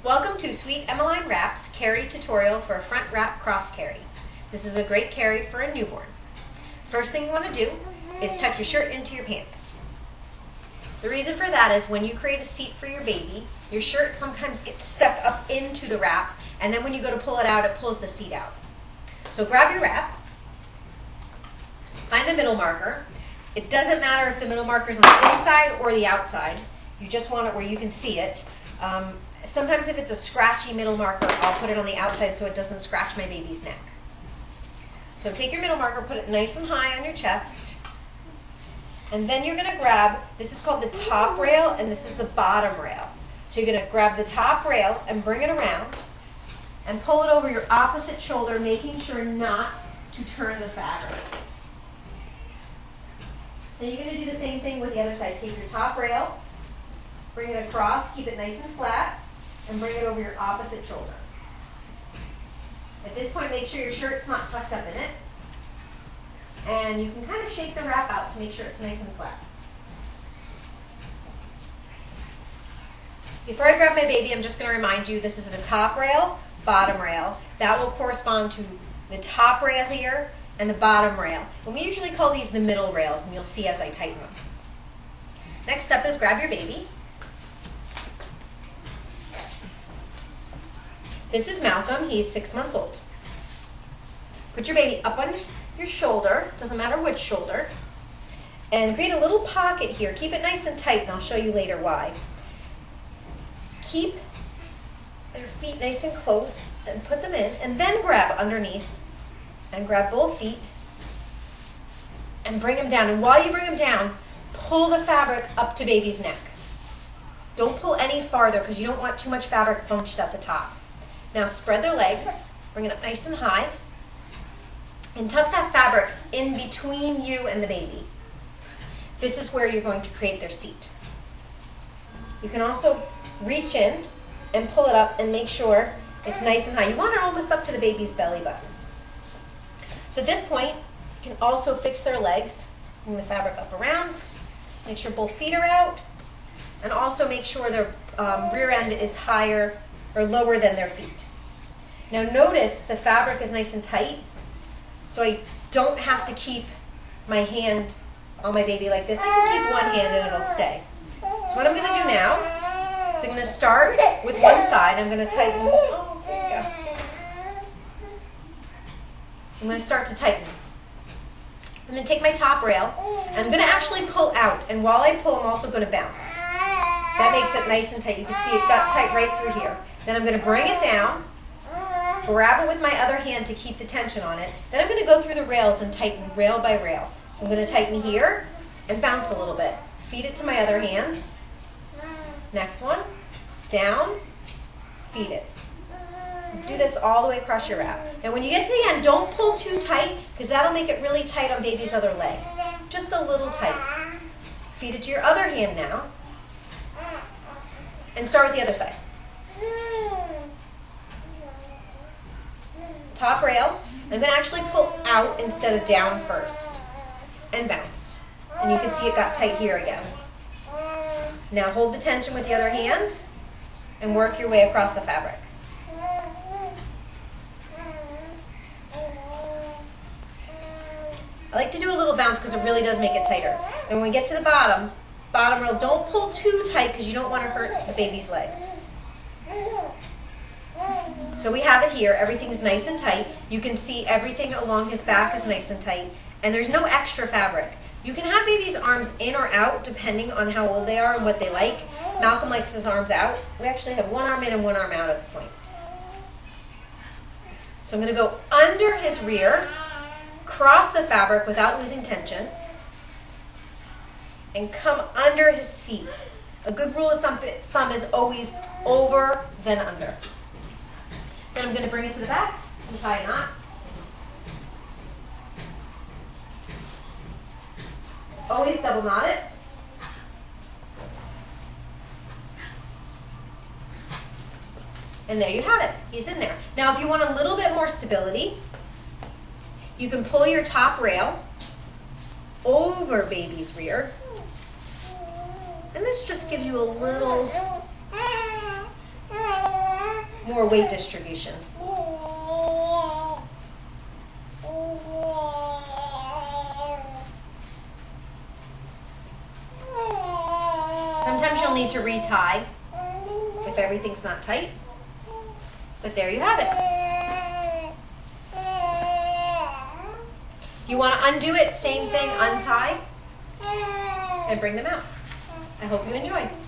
Welcome to Sweet Emmeline Wraps carry tutorial for a front wrap cross carry. This is a great carry for a newborn. First thing you want to do is tuck your shirt into your pants. The reason for that is when you create a seat for your baby, your shirt sometimes gets stuck up into the wrap, and then when you go to pull it out, it pulls the seat out. So grab your wrap, find the middle marker. It doesn't matter if the middle marker is on the inside or the outside. You just want it where you can see it. Sometimes if it's a scratchy middle marker, I'll put it on the outside so it doesn't scratch my baby's neck. So take your middle marker, put it nice and high on your chest, and then you're going to grab, this is called the top rail and this is the bottom rail. So you're going to grab the top rail and bring it around and pull it over your opposite shoulder, making sure not to turn the fabric. Then you're going to do the same thing with the other side. Take your top rail, bring it across, keep it nice and flat, and bring it over your opposite shoulder. At this point, make sure your shirt's not tucked up in it. And you can kind of shake the wrap out to make sure it's nice and flat. Before I grab my baby, I'm just going to remind you this is the top rail, bottom rail. That will correspond to the top rail here and the bottom rail. And we usually call these the middle rails, and you'll see as I tighten them. Next step is grab your baby. This is Malcolm, he's 6 months old. Put your baby up on your shoulder, doesn't matter which shoulder, and create a little pocket here. Keep it nice and tight, and I'll show you later why. Keep their feet nice and close and put them in, and then grab underneath and grab both feet and bring them down. And while you bring them down, pull the fabric up to baby's neck. Don't pull any farther because you don't want too much fabric bunched at the top. Now spread their legs, bring it up nice and high, and tuck that fabric in between you and the baby. This is where you're going to create their seat. You can also reach in and pull it up and make sure it's nice and high. You want it almost up to the baby's belly button. So at this point, you can also fix their legs, bring the fabric up around, make sure both feet are out, and also make sure their rear end is higher or lower than their feet. Now notice the fabric is nice and tight, so I don't have to keep my hand on my baby like this. I can keep one hand and it'll stay. So what I'm going to do now is I'm going to start with one side. I'm going to tighten. Oh, there we go. I'm going to start to tighten. I'm going to take my top rail, and I'm going to actually pull out, and while I pull, I'm also going to bounce. That makes it nice and tight. You can see it got tight right through here. Then I'm going to bring it down, grab it with my other hand to keep the tension on it. Then I'm going to go through the rails and tighten rail by rail. So I'm going to tighten here and bounce a little bit. Feed it to my other hand. Next one, down, feed it. Do this all the way across your wrap. And when you get to the end, don't pull too tight because that'll make it really tight on baby's other leg. Just a little tight. Feed it to your other hand now. And start with the other side. Top rail. I'm going to actually pull out instead of down first. And bounce. And you can see it got tight here again. Now hold the tension with the other hand and work your way across the fabric. I like to do a little bounce because it really does make it tighter. And when we get to the bottom rail, don't pull too tight because you don't want to hurt the baby's leg. So we have it here. Everything's nice and tight. You can see everything along his back is nice and tight. And there's no extra fabric. You can have baby's arms in or out depending on how old they are and what they like. Malcolm likes his arms out. We actually have one arm in and one arm out at the point. So I'm going to go under his rear, cross the fabric without losing tension, and come under his feet. A good rule of thumb is always over, then under. Then I'm going to bring it to the back and tie a knot. Always double knot it. And there you have it. He's in there. Now if you want a little bit more stability, you can pull your top rail over baby's rear. And this just gives you a little more weight distribution. Sometimes you'll need to retie if everything's not tight. But there you have it. If you want to undo it, same thing, untie and bring them out. I hope you enjoy.